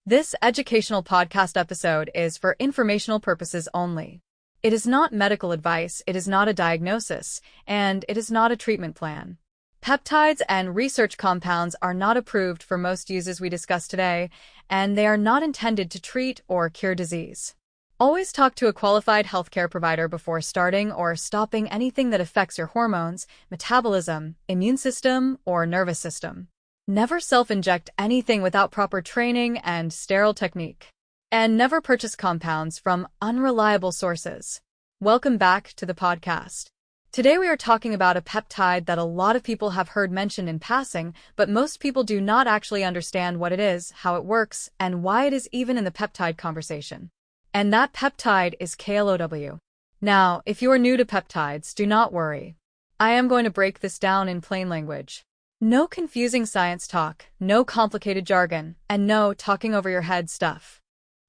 This educational podcast episode is for informational purposes only. It is not medical advice, it is not a diagnosis, and it is not a treatment plan. Peptides and research compounds are not approved for most uses we discuss today, and they are not intended to treat or cure disease. Always talk to a qualified healthcare provider before starting or stopping anything that affects your hormones, metabolism, immune system, or nervous system. Never self-inject anything without proper training and sterile technique. And never purchase compounds from unreliable sources. Welcome back to the podcast. Today we are talking about a peptide that a lot of people have heard mentioned in passing, but most people do not actually understand what it is, how it works, and why it is even in the peptide conversation. And that peptide is KLOW. Now, if you are new to peptides, do not worry. I am going to break this down in plain language. No confusing science talk, no complicated jargon, and no talking over your head stuff.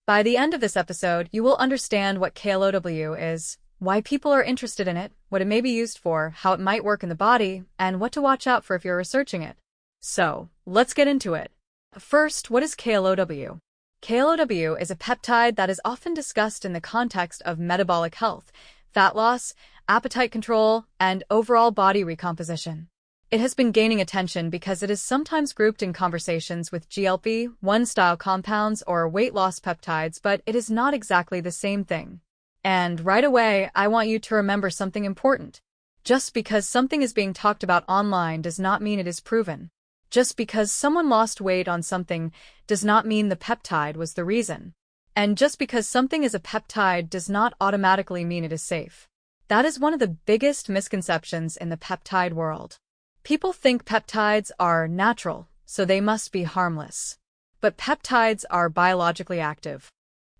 By the end of this episode, you will understand what KLOW is, why people are interested in it, what it may be used for, how it might work in the body, and what to watch out for if you're researching it. So, let's get into it. First, what is KLOW? KLOW is a peptide that is often discussed in the context of metabolic health, fat loss, appetite control, and overall body recomposition. It has been gaining attention because it is sometimes grouped in conversations with GLP-1 style compounds or weight loss peptides, but it is not exactly the same thing. And right away, I want you to remember something important. Just because something is being talked about online does not mean it is proven. Just because someone lost weight on something does not mean the peptide was the reason. And just because something is a peptide does not automatically mean it is safe. That is one of the biggest misconceptions in the peptide world. People think peptides are natural, so they must be harmless. But peptides are biologically active.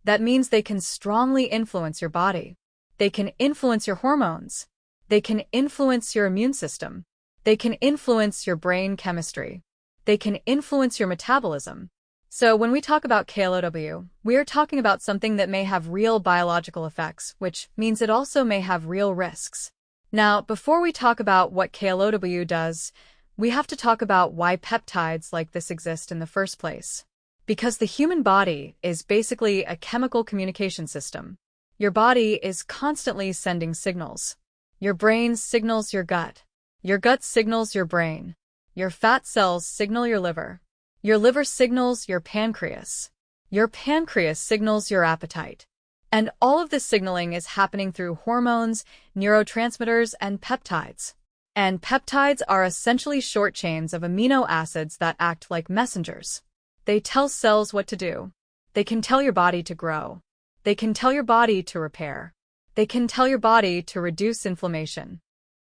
That means they can strongly influence your body. They can influence your hormones. They can influence your immune system. They can influence your brain chemistry. They can influence your metabolism. So when we talk about KLOW, we are talking about something that may have real biological effects, which means it also may have real risks. Now, before we talk about what KLOW does, we have to talk about why peptides like this exist in the first place. Because the human body is basically a chemical communication system. Your body is constantly sending signals. Your brain signals your gut. Your gut signals your brain. Your fat cells signal your liver. Your liver signals your pancreas. Your pancreas signals your appetite. And all of this signaling is happening through hormones, neurotransmitters, and peptides. And peptides are essentially short chains of amino acids that act like messengers. They tell cells what to do. They can tell your body to grow. They can tell your body to repair. They can tell your body to reduce inflammation.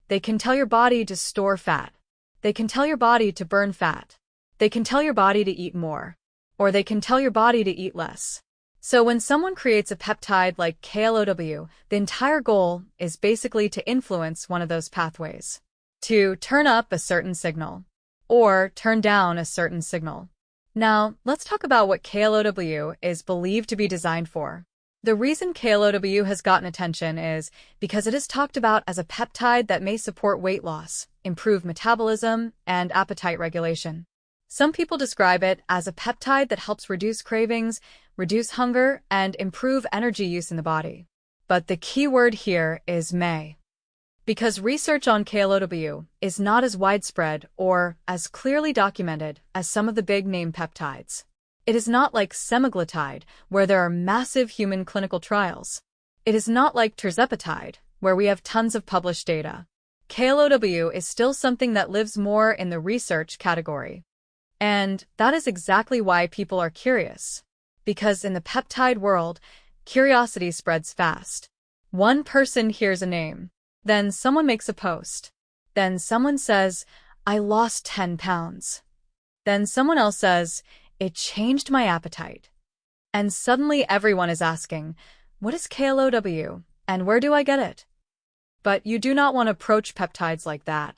They can tell your body to store fat. They can tell your body to burn fat. They can tell your body to eat more. Or they can tell your body to eat less. So when someone creates a peptide like KLOW, the entire goal is basically to influence one of those pathways. To turn up a certain signal. Or turn down a certain signal. Now, let's talk about what KLOW is believed to be designed for. The reason KLOW has gotten attention is because it is talked about as a peptide that may support weight loss, improve metabolism, and appetite regulation. Some people describe it as a peptide that helps reduce cravings, reduce hunger, and improve energy use in the body. But the key word here is may. Because research on KLOW is not as widespread or as clearly documented as some of the big-name peptides. It is not like semaglutide, where there are massive human clinical trials. It is not like tirzepatide, where we have tons of published data. KLOW is still something that lives more in the research category. And that is exactly why people are curious. Because in the peptide world, curiosity spreads fast. One person hears a name. Then someone makes a post. Then someone says, I lost 10 pounds. Then someone else says, it changed my appetite. And suddenly everyone is asking, what is KLOW, and where do I get it? But you do not want to approach peptides like that.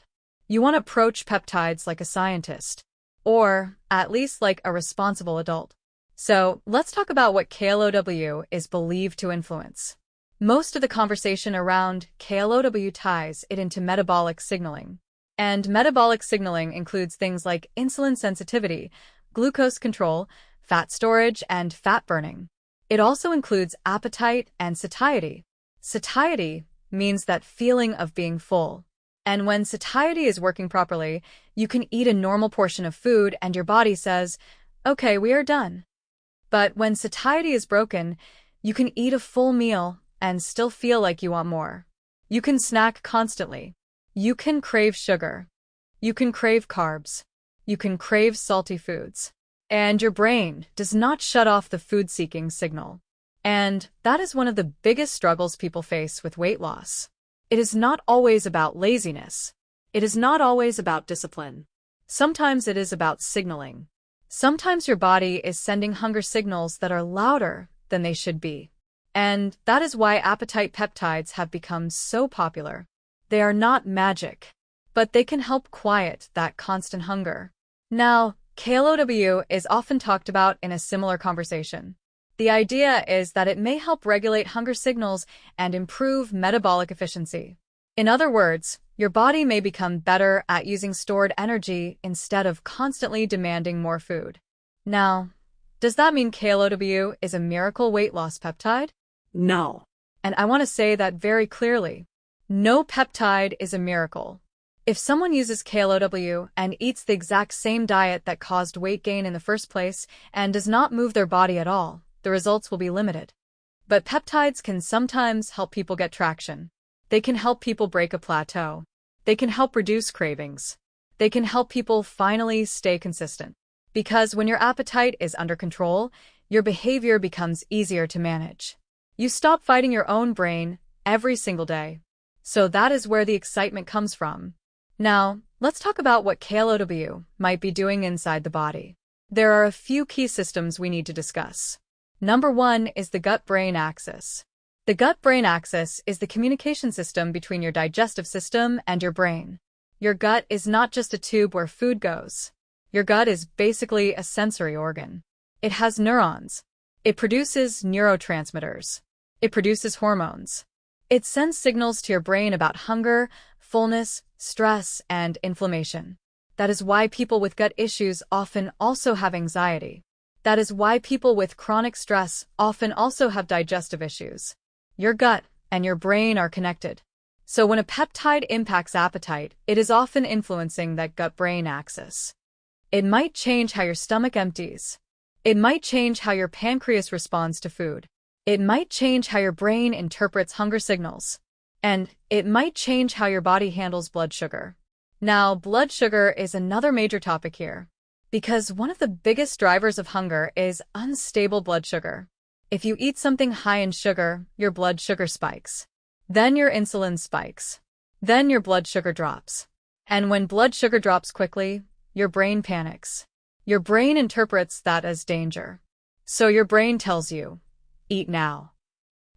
You want to approach peptides like a scientist. Or, at least like a responsible adult. So, let's talk about what KLOW is believed to influence. Most of the conversation around KLOW ties it into metabolic signaling. And metabolic signaling includes things like insulin sensitivity, glucose control, fat storage, and fat burning. It also includes appetite and satiety. Satiety means that feeling of being full. And when satiety is working properly, you can eat a normal portion of food and your body says, okay, we are done. But when satiety is broken, you can eat a full meal and still feel like you want more. You can snack constantly. You can crave sugar. You can crave carbs. You can crave salty foods. And your brain does not shut off the food-seeking signal. And that is one of the biggest struggles people face with weight loss. It is not always about laziness. It is not always about discipline. Sometimes it is about signaling. Sometimes your body is sending hunger signals that are louder than they should be. And that is why appetite peptides have become so popular. They are not magic, but they can help quiet that constant hunger. Now, KLOW is often talked about in a similar conversation. The idea is that it may help regulate hunger signals and improve metabolic efficiency. In other words, your body may become better at using stored energy instead of constantly demanding more food. Now, does that mean KLOW is a miracle weight loss peptide? No. And I want to say that very clearly. No peptide is a miracle. If someone uses KLOW and eats the exact same diet that caused weight gain in the first place and does not move their body at all, the results will be limited. But peptides can sometimes help people get traction. They can help people break a plateau. They can help reduce cravings. They can help people finally stay consistent. Because when your appetite is under control, your behavior becomes easier to manage. You stop fighting your own brain every single day. So that is where the excitement comes from. Now, let's talk about what KLOW might be doing inside the body. There are a few key systems we need to discuss. Number 1 is the gut-brain axis. The gut-brain axis is the communication system between your digestive system and your brain. Your gut is not just a tube where food goes. Your gut is basically a sensory organ. It has neurons. It produces neurotransmitters. It produces hormones. It sends signals to your brain about hunger, fullness, stress, and inflammation. That is why people with gut issues often also have anxiety. That is why people with chronic stress often also have digestive issues. Your gut and your brain are connected. So when a peptide impacts appetite, it is often influencing that gut-brain axis. It might change how your stomach empties. It might change how your pancreas responds to food. It might change how your brain interprets hunger signals. And it might change how your body handles blood sugar. Now, blood sugar is another major topic here. Because one of the biggest drivers of hunger is unstable blood sugar. If you eat something high in sugar, your blood sugar spikes. Then your insulin spikes. Then your blood sugar drops. And when blood sugar drops quickly, your brain panics. Your brain interprets that as danger. So your brain tells you, eat now.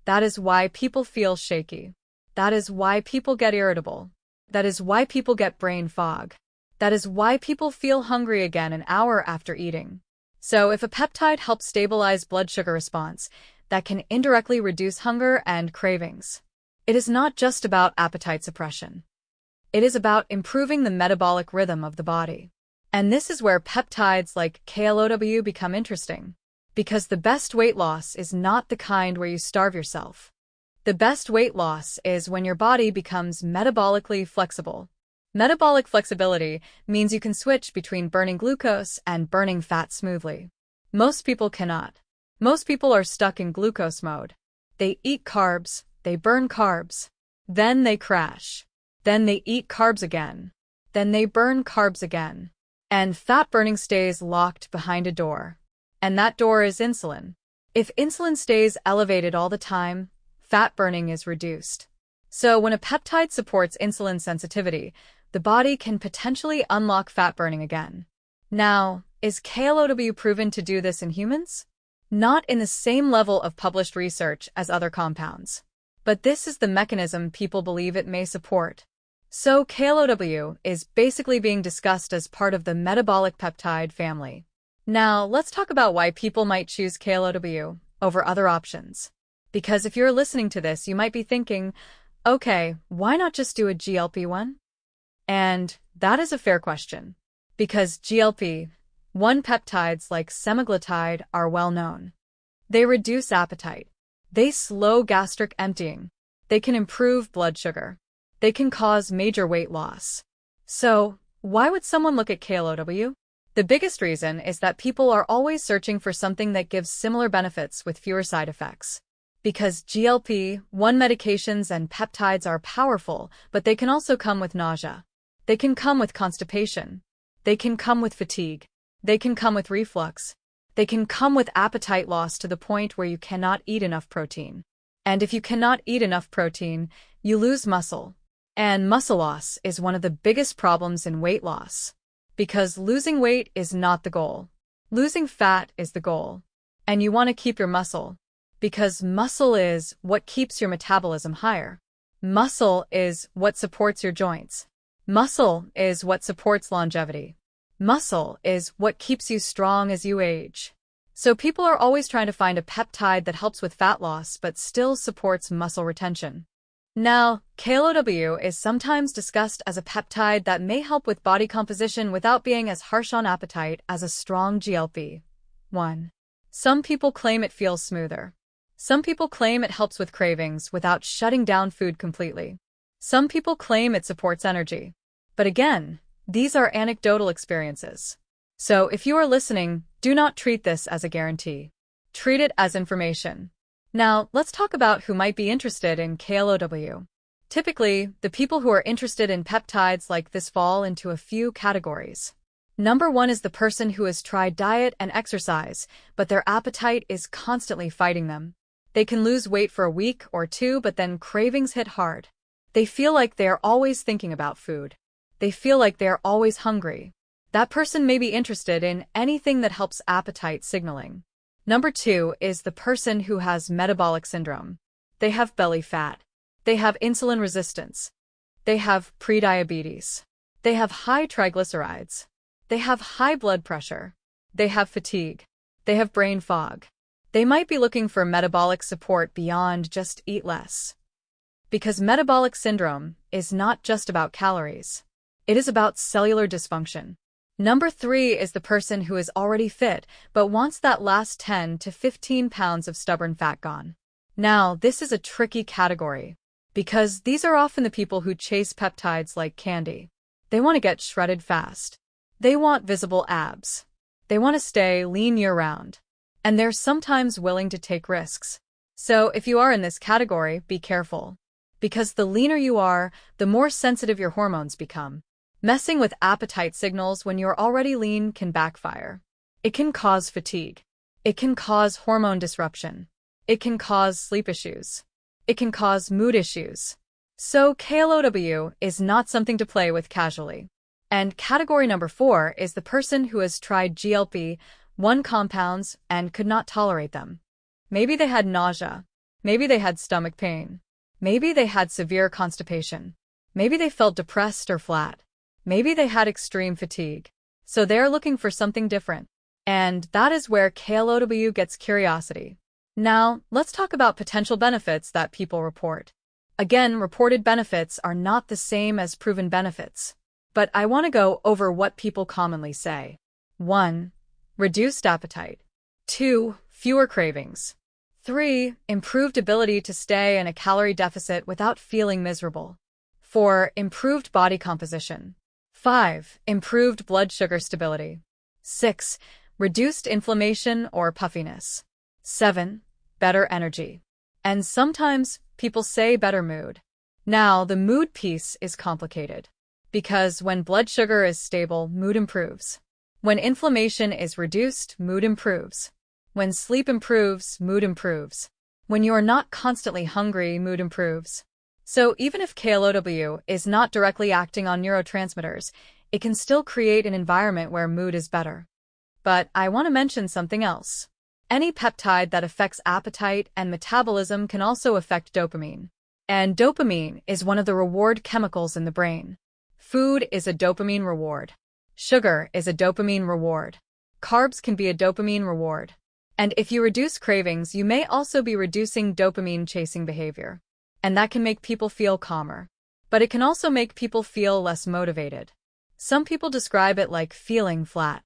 That is why people feel shaky. That is why people get irritable. That is why people get brain fog. That is why people feel hungry again an hour after eating. So if a peptide helps stabilize blood sugar response, that can indirectly reduce hunger and cravings. It is not just about appetite suppression. It is about improving the metabolic rhythm of the body. And this is where peptides like KLOW become interesting. Because the best weight loss is not the kind where you starve yourself. The best weight loss is when your body becomes metabolically flexible. Metabolic flexibility means you can switch between burning glucose and burning fat smoothly. Most people cannot. Most people are stuck in glucose mode. They eat carbs, they burn carbs. Then they crash. Then they eat carbs again. Then they burn carbs again. And fat burning stays locked behind a door. And that door is insulin. If insulin stays elevated all the time, fat burning is reduced. So when a peptide supports insulin sensitivity, the body can potentially unlock fat burning again. Now, is KLOW proven to do this in humans? Not in the same level of published research as other compounds. But this is the mechanism people believe it may support. So KLOW is basically being discussed as part of the metabolic peptide family. Now, let's talk about why people might choose KLOW over other options. Because if you're listening to this, you might be thinking, okay, why not just do a GLP-1? And that is a fair question. Because GLP-1 One peptides like semaglutide are well known. They reduce appetite. They slow gastric emptying. They can improve blood sugar. They can cause major weight loss. So, why would someone look at KLOW? The biggest reason is that people are always searching for something that gives similar benefits with fewer side effects. Because GLP-1 medications and peptides are powerful, but they can also come with nausea. They can come with constipation. They can come with fatigue. They can come with reflux. They can come with appetite loss to the point where you cannot eat enough protein. And if you cannot eat enough protein, you lose muscle. And muscle loss is one of the biggest problems in weight loss. Because losing weight is not the goal. Losing fat is the goal. And you want to keep your muscle. Because muscle is what keeps your metabolism higher. Muscle is what supports your joints. Muscle is what supports longevity. Muscle is what keeps you strong as you age. So people are always trying to find a peptide that helps with fat loss but still supports muscle retention. Now, KLOW is sometimes discussed as a peptide that may help with body composition without being as harsh on appetite as a strong GLP-1. Some people claim it feels smoother. Some people claim it helps with cravings without shutting down food completely. Some people claim it supports energy. But again, these are anecdotal experiences. So if you are listening, do not treat this as a guarantee. Treat it as information. Now, let's talk about who might be interested in KLOW. Typically, the people who are interested in peptides like this fall into a few categories. Number 1 is the person who has tried diet and exercise, but their appetite is constantly fighting them. They can lose weight for a week or two, but then cravings hit hard. They feel like they are always thinking about food. They feel like they are always hungry. That person may be interested in anything that helps appetite signaling. Number 2 is the person who has metabolic syndrome. They have belly fat. They have insulin resistance. They have prediabetes. They have high triglycerides. They have high blood pressure. They have fatigue. They have brain fog. They might be looking for metabolic support beyond just eat less. Because metabolic syndrome is not just about calories. It is about cellular dysfunction. Number 3 is the person who is already fit but wants that last 10 to 15 pounds of stubborn fat gone. Now, this is a tricky category because these are often the people who chase peptides like candy. They want to get shredded fast. They want visible abs. They want to stay lean year-round. And they're sometimes willing to take risks. So if you are in this category, be careful. Because the leaner you are, the more sensitive your hormones become. Messing with appetite signals when you're already lean can backfire. It can cause fatigue. It can cause hormone disruption. It can cause sleep issues. It can cause mood issues. So KLOW is not something to play with casually. And category number 4 is the person who has tried GLP-1 compounds and could not tolerate them. Maybe they had nausea. Maybe they had stomach pain. Maybe they had severe constipation. Maybe they felt depressed or flat. Maybe they had extreme fatigue. So they're looking for something different. And that is where KLOW gets curiosity. Now, let's talk about potential benefits that people report. Again, reported benefits are not the same as proven benefits. But I want to go over what people commonly say. 1. Reduced appetite. 2. Fewer cravings. 3. Improved ability to stay in a calorie deficit without feeling miserable. 4. Improved body composition. 5. Improved blood sugar stability. 6. Reduced inflammation or puffiness. 7. Better energy. And sometimes people say better mood. Now, the mood piece is complicated. Because when blood sugar is stable, mood improves. When inflammation is reduced, mood improves. When sleep improves, mood improves. When you are not constantly hungry, mood improves. So even if KLOW is not directly acting on neurotransmitters, it can still create an environment where mood is better. But I want to mention something else. Any peptide that affects appetite and metabolism can also affect dopamine. And dopamine is one of the reward chemicals in the brain. Food is a dopamine reward. Sugar is a dopamine reward. Carbs can be a dopamine reward. And if you reduce cravings, you may also be reducing dopamine-chasing behavior. And that can make people feel calmer. But it can also make people feel less motivated. Some people describe it like feeling flat.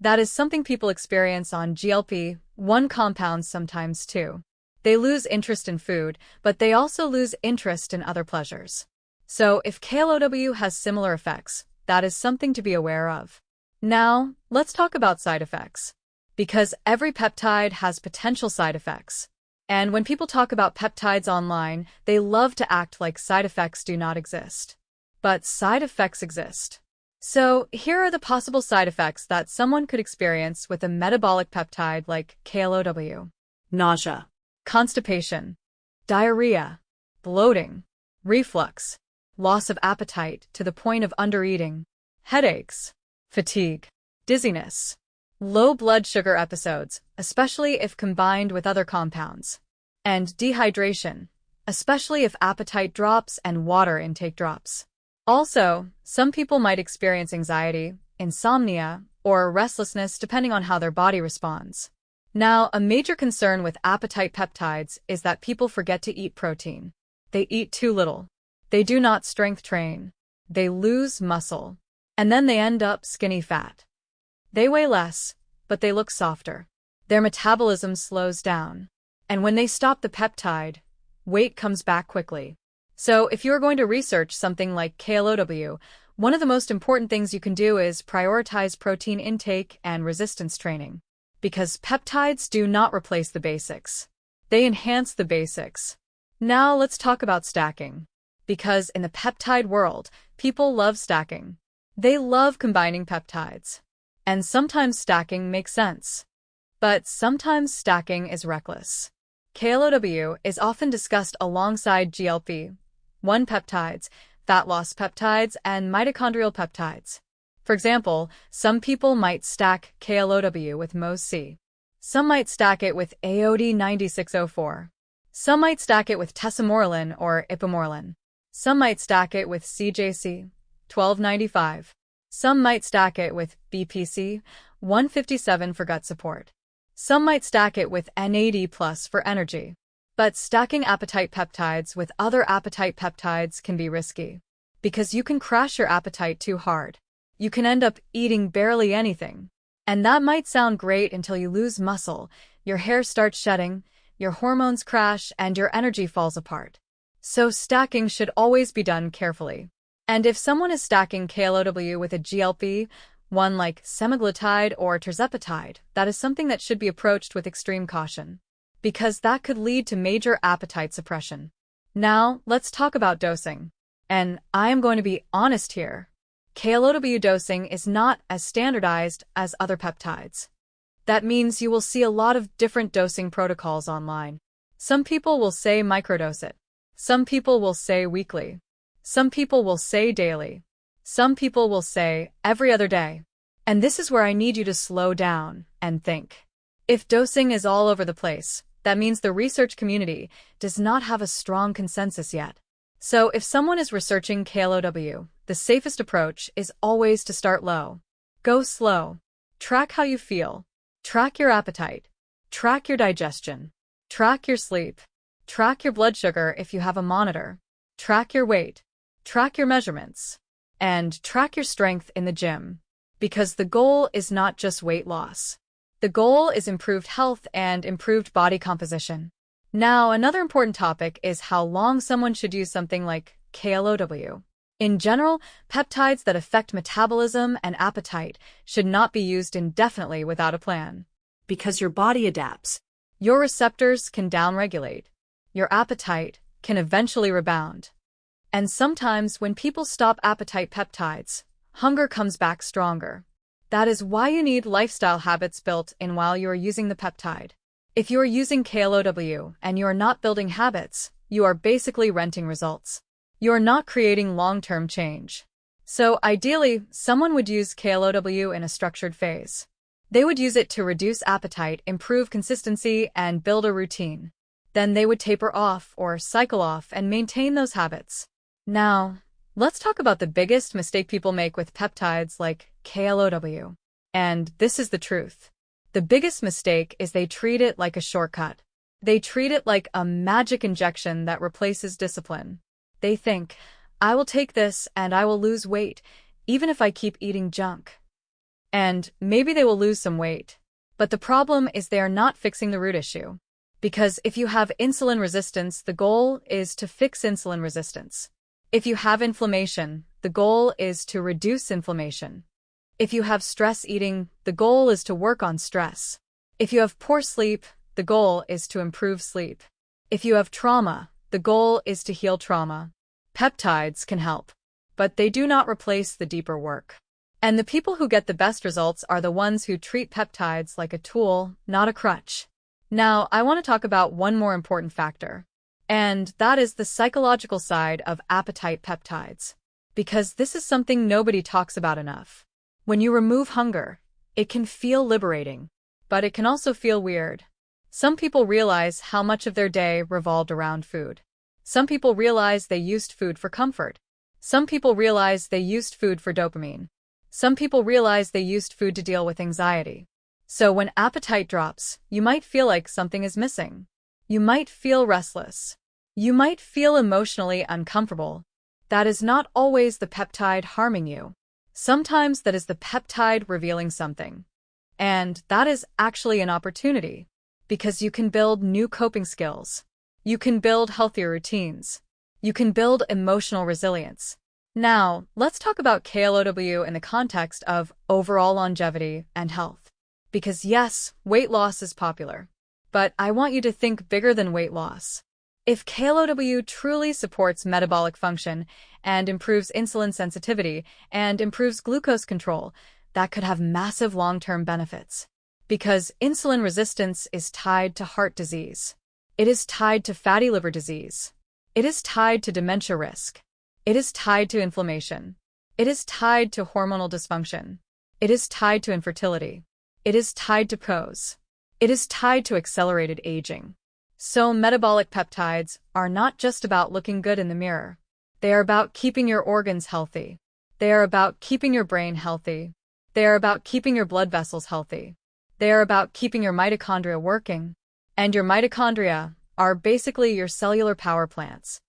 That is something people experience on GLP-1 compounds sometimes too. They lose interest in food, but they also lose interest in other pleasures. So if KLOW has similar effects, that is something to be aware of. Now, let's talk about side effects. Because every peptide has potential side effects. And when people talk about peptides online, they love to act like side effects do not exist. But side effects exist. So here are the possible side effects that someone could experience with a metabolic peptide like KLOW. Nausea, constipation, diarrhea, bloating, reflux, loss of appetite to the point of undereating, headaches, fatigue, dizziness, low blood sugar episodes, especially if combined with other compounds, and dehydration, especially if appetite drops and water intake drops. Also, some people might experience anxiety, insomnia, or restlessness depending on how their body responds. Now, a major concern with appetite peptides is that people forget to eat protein. They eat too little. They do not strength train. They lose muscle. And then they end up skinny fat. They weigh less, but they look softer. Their metabolism slows down. And when they stop the peptide, weight comes back quickly. So if you're going to research something like KLOW, one of the most important things you can do is prioritize protein intake and resistance training. Because peptides do not replace the basics. They enhance the basics. Now let's talk about stacking. Because in the peptide world, people love stacking. They love combining peptides. And sometimes stacking makes sense. But sometimes stacking is reckless. KLOW is often discussed alongside GLP-1 peptides, fat loss peptides, and mitochondrial peptides. For example, some people might stack KLOW with MOS-C. Some might stack it with AOD 9604. Some might stack it with tesamorelin or ipamorelin. Some might stack it with CJC 1295. Some might stack it with BPC 157 for gut support. Some might stack it with NAD+ for energy. But stacking appetite peptides with other appetite peptides can be risky. Because you can crash your appetite too hard. You can end up eating barely anything. And that might sound great until you lose muscle, your hair starts shedding, your hormones crash, and your energy falls apart. So stacking should always be done carefully. And if someone is stacking KLOW with a GLP-1 like semaglutide or tirzepatide, that is something that should be approached with extreme caution. Because that could lead to major appetite suppression. Now, let's talk about dosing. And I am going to be honest here. KLOW dosing is not as standardized as other peptides. That means you will see a lot of different dosing protocols online. Some people will say microdose it. Some people will say weekly. Some people will say daily. Some people will say every other day. And this is where I need you to slow down and think. If dosing is all over the place, that means the research community does not have a strong consensus yet. So if someone is researching KLOW, the safest approach is always to start low. Go slow. Track how you feel. Track your appetite. Track your digestion. Track your sleep. Track your blood sugar if you have a monitor. Track your weight. Track your measurements. And track your strength in the gym. Because the goal is not just weight loss. The goal is improved health and improved body composition. Now, another important topic is how long someone should use something like KLOW. In general, peptides that affect metabolism and appetite should not be used indefinitely without a plan. Because your body adapts. Your receptors can downregulate. Your appetite can eventually rebound. And sometimes when people stop appetite peptides, hunger comes back stronger. That is why you need lifestyle habits built in while you are using the peptide. If you are using KLOW and you are not building habits, you are basically renting results. You are not creating long-term change. So ideally, someone would use KLOW in a structured phase. They would use it to reduce appetite, improve consistency, and build a routine. Then they would taper off or cycle off and maintain those habits. Now, let's talk about the biggest mistake people make with peptides like KLOW. And this is the truth. The biggest mistake is they treat it like a shortcut. They treat it like a magic injection that replaces discipline. They think, I will take this and I will lose weight, even if I keep eating junk. And maybe they will lose some weight. But the problem is they are not fixing the root issue. Because if you have insulin resistance, the goal is to fix insulin resistance. If you have inflammation, the goal is to reduce inflammation. If you have stress eating, the goal is to work on stress. If you have poor sleep, the goal is to improve sleep. If you have trauma, the goal is to heal trauma. Peptides can help, but they do not replace the deeper work. And the people who get the best results are the ones who treat peptides like a tool, not a crutch. Now, I want to talk about one more important factor, and that is the psychological side of appetite peptides. Because this is something nobody talks about enough. When you remove hunger, it can feel liberating, but it can also feel weird. Some people realize how much of their day revolved around food. Some people realize they used food for comfort. Some people realize they used food for dopamine. Some people realize they used food to deal with anxiety. So when appetite drops, you might feel like something is missing. You might feel restless. You might feel emotionally uncomfortable. That is not always the peptide harming you. Sometimes that is the peptide revealing something. And that is actually an opportunity, because you can build new coping skills. You can build healthier routines. You can build emotional resilience. Now, let's talk about KLOW in the context of overall longevity and health. Because yes, weight loss is popular. But I want you to think bigger than weight loss. If KLOW truly supports metabolic function and improves insulin sensitivity and improves glucose control, that could have massive long-term benefits. Because insulin resistance is tied to heart disease. It is tied to fatty liver disease. It is tied to dementia risk. It is tied to inflammation. It is tied to hormonal dysfunction. It is tied to infertility. It is tied to PCOS. It is tied to accelerated aging. So metabolic peptides are not just about looking good in the mirror. They are about keeping your organs healthy. They are about keeping your brain healthy. They are about keeping your blood vessels healthy. They are about keeping your mitochondria working. And your mitochondria are basically your cellular power plants.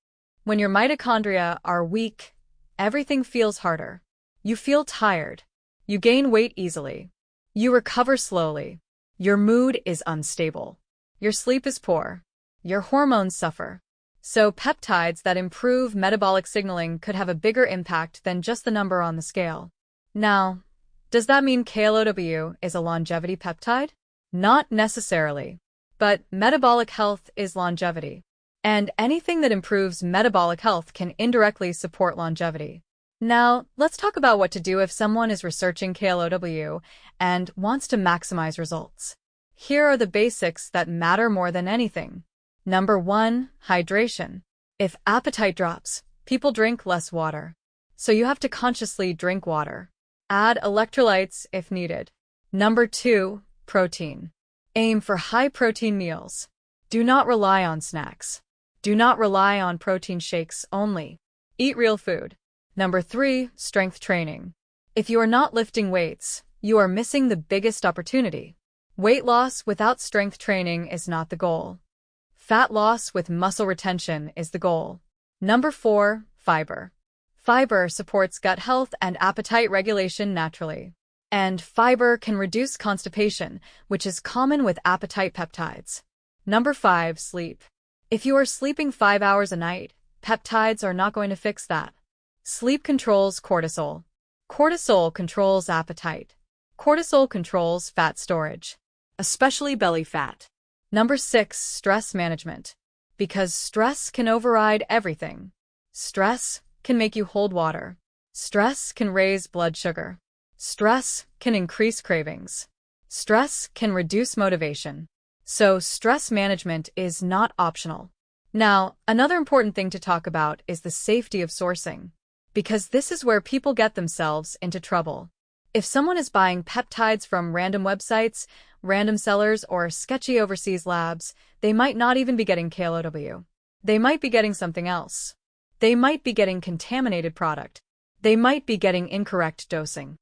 When your mitochondria are weak, everything feels harder. You feel tired. You gain weight easily. You recover slowly. Your mood is unstable. Your sleep is poor. Your hormones suffer. So peptides that improve metabolic signaling could have a bigger impact than just the number on the scale. Now, does that mean KLOW is a longevity peptide? Not necessarily. But metabolic health is longevity. And anything that improves metabolic health can indirectly support longevity. Now, let's talk about what to do if someone is researching KLOW and wants to maximize results. Here are the basics that matter more than anything. Number 1, hydration. If appetite drops, people drink less water. So you have to consciously drink water. Add electrolytes if needed. Number 2, protein. Aim for high-protein meals. Do not rely on snacks. Do not rely on protein shakes only. Eat real food. Number 3, strength training. If you are not lifting weights, you are missing the biggest opportunity. Weight loss without strength training is not the goal. Fat loss with muscle retention is the goal. Number 4, fiber. Fiber supports gut health and appetite regulation naturally. And fiber can reduce constipation, which is common with appetite peptides. Number 5, sleep. If you are sleeping 5 hours a night, peptides are not going to fix that. Sleep controls cortisol. Cortisol controls appetite. Cortisol controls fat storage, especially belly fat. Number 6, stress management. Because stress can override everything. Stress can make you hold water. Stress can raise blood sugar. Stress can increase cravings. Stress can reduce motivation. So stress management is not optional. Now, another important thing to talk about is the safety of sourcing. Because this is where people get themselves into trouble. If someone is buying peptides from random websites, random sellers, or sketchy overseas labs, they might not even be getting KLOW. They might be getting something else. They might be getting contaminated product. They might be getting incorrect dosing.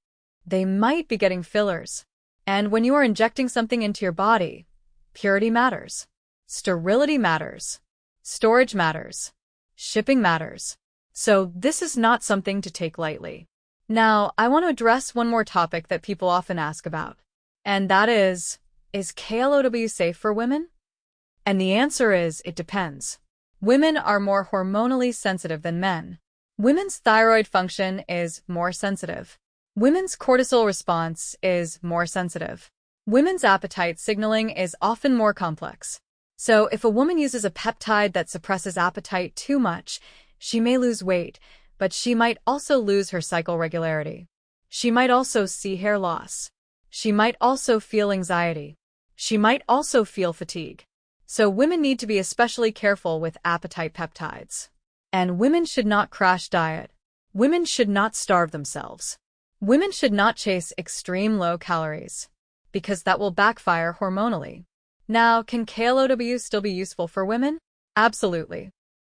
They might be getting fillers. And when you are injecting something into your body, purity matters. Sterility matters. Storage matters. Shipping matters. So this is not something to take lightly. Now, I want to address one more topic that people often ask about, and that is KLOW safe for women? And the answer is, it depends. Women are more hormonally sensitive than men. Women's thyroid function is more sensitive. Women's cortisol response is more sensitive. Women's appetite signaling is often more complex. So if a woman uses a peptide that suppresses appetite too much, she may lose weight, but she might also lose her cycle regularity. She might also see hair loss. She might also feel anxiety. She might also feel fatigue. So women need to be especially careful with appetite peptides. And women should not crash diet. Women should not starve themselves. Women should not chase extreme low calories, because that will backfire hormonally. Now, can KLOW still be useful for women? Absolutely.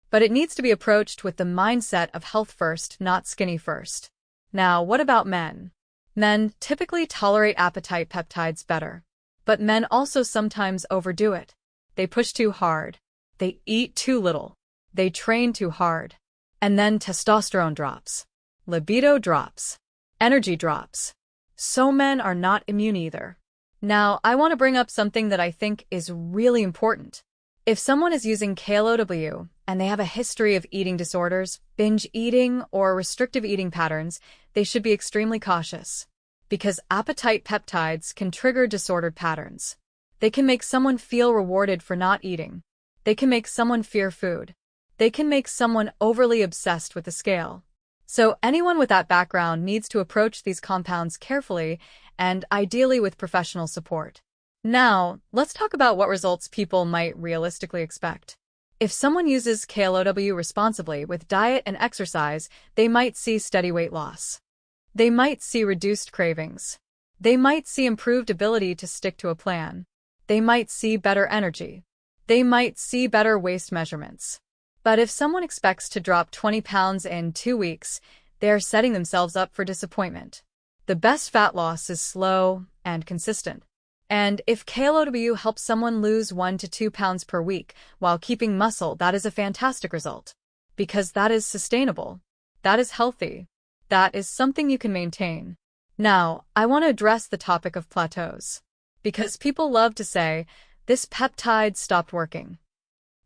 But it needs to be approached with the mindset of health first, not skinny first. Now, what about men? Men typically tolerate appetite peptides better. But men also sometimes overdo it. They push too hard. They eat too little. They train too hard. And then testosterone drops. Libido drops. Energy drops. So men are not immune either. Now, I want to bring up something that I think is really important. If someone is using KLOW and they have a history of eating disorders, binge eating, or restrictive eating patterns, they should be extremely cautious. Because appetite peptides can trigger disordered patterns. They can make someone feel rewarded for not eating. They can make someone fear food. They can make someone overly obsessed with the scale. So anyone with that background needs to approach these compounds carefully and ideally with professional support. Now, let's talk about what results people might realistically expect. If someone uses KLOW responsibly with diet and exercise, they might see steady weight loss. They might see reduced cravings. They might see improved ability to stick to a plan. They might see better energy. They might see better waist measurements. But if someone expects to drop 20 pounds in 2 weeks, they are setting themselves up for disappointment. The best fat loss is slow and consistent. And if KLOW helps someone lose 1 to 2 pounds per week while keeping muscle, that is a fantastic result. Because that is sustainable. That is healthy. That is something you can maintain. Now, I want to address the topic of plateaus. Because people love to say, this peptide stopped working.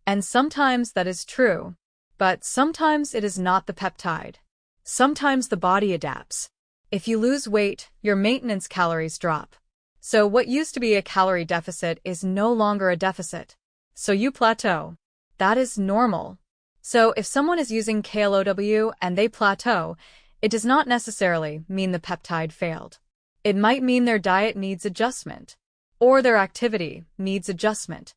And sometimes that is true. But sometimes it is not the peptide. Sometimes the body adapts. If you lose weight, your maintenance calories drop. So what used to be a calorie deficit is no longer a deficit. So you plateau. That is normal. So if someone is using KLOW and they plateau, it does not necessarily mean the peptide failed. It might mean their diet needs adjustment, or their activity needs adjustment,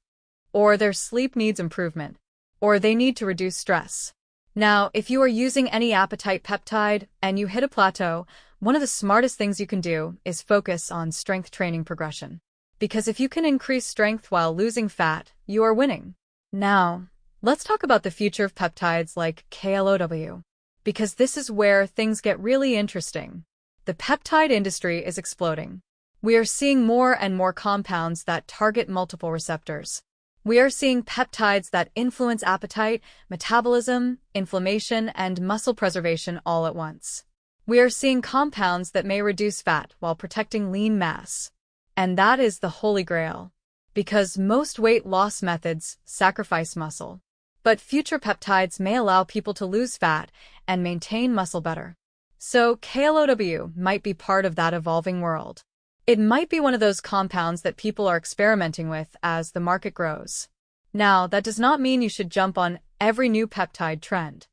or their sleep needs improvement, or they need to reduce stress. Now, if you are using any appetite peptide and you hit a plateau, one of the smartest things you can do is focus on strength training progression. Because if you can increase strength while losing fat, you are winning. Now, let's talk about the future of peptides like KLOW. Because this is where things get really interesting. The peptide industry is exploding. We are seeing more and more compounds that target multiple receptors. We are seeing peptides that influence appetite, metabolism, inflammation, and muscle preservation all at once. We are seeing compounds that may reduce fat while protecting lean mass. And that is the holy grail. Because most weight loss methods sacrifice muscle. But future peptides may allow people to lose fat and maintain muscle better. So KLOW might be part of that evolving world. It might be one of those compounds that people are experimenting with as the market grows. Now, that does not mean you should jump on every new peptide trend.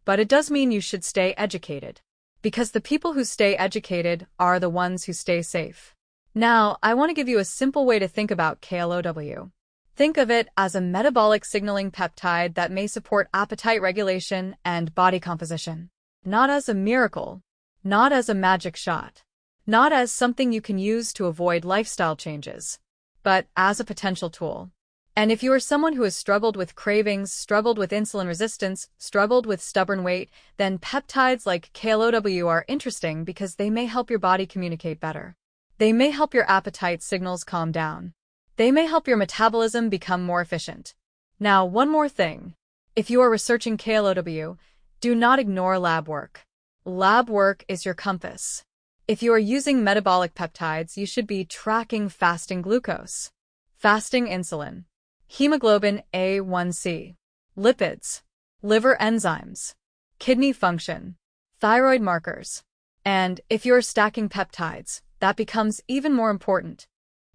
But it does mean you should stay educated. Because the people who stay educated are the ones who stay safe. Now, I want to give you a simple way to think about KLOW. Think of it as a metabolic signaling peptide that may support appetite regulation and body composition. Not as a miracle. Not as a magic shot. Not as something you can use to avoid lifestyle changes. But as a potential tool. And if you are someone who has struggled with cravings, struggled with insulin resistance, struggled with stubborn weight, then peptides like KLOW are interesting because they may help your body communicate better. They may help your appetite signals calm down. They may help your metabolism become more efficient. Now, one more thing. If you are researching KLOW, do not ignore lab work. Lab work is your compass. If you are using metabolic peptides, you should be tracking fasting glucose, fasting insulin, hemoglobin A1C, lipids, liver enzymes, kidney function, thyroid markers. And if you're stacking peptides, that becomes even more important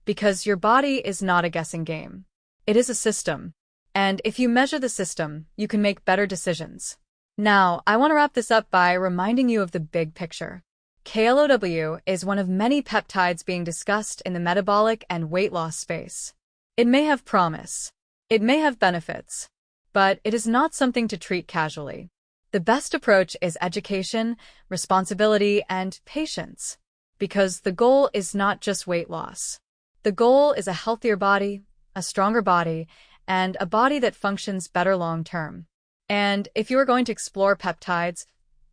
because your body is not a guessing game. It is a system. And if you measure the system, you can make better decisions. Now, I want to wrap this up by reminding you of the big picture. KLOW is one of many peptides being discussed in the metabolic and weight loss space. It may have promise. It may have benefits. But it is not something to treat casually. The best approach is education, responsibility, and patience. Because the goal is not just weight loss. The goal is a healthier body, a stronger body, and a body that functions better long-term. And if you are going to explore peptides,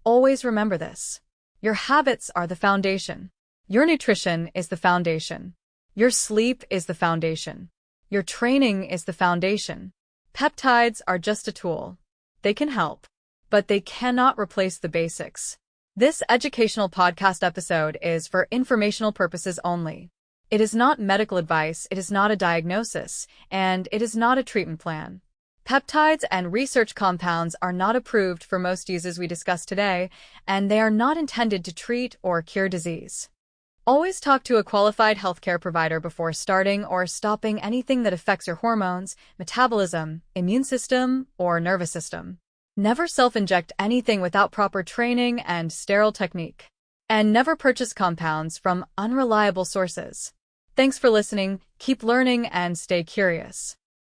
always remember this. Your habits are the foundation. Your nutrition is the foundation. Your sleep is the foundation. Your training is the foundation. Peptides are just a tool. They can help, but they cannot replace the basics. This educational podcast episode is for informational purposes only. It is not medical advice, it is not a diagnosis, and it is not a treatment plan. Peptides and research compounds are not approved for most uses we discussed today, and they are not intended to treat or cure disease. Always talk to a qualified healthcare provider before starting or stopping anything that affects your hormones, metabolism, immune system, or nervous system. Never self-inject anything without proper training and sterile technique. And never purchase compounds from unreliable sources. Thanks for listening, keep learning, and stay curious.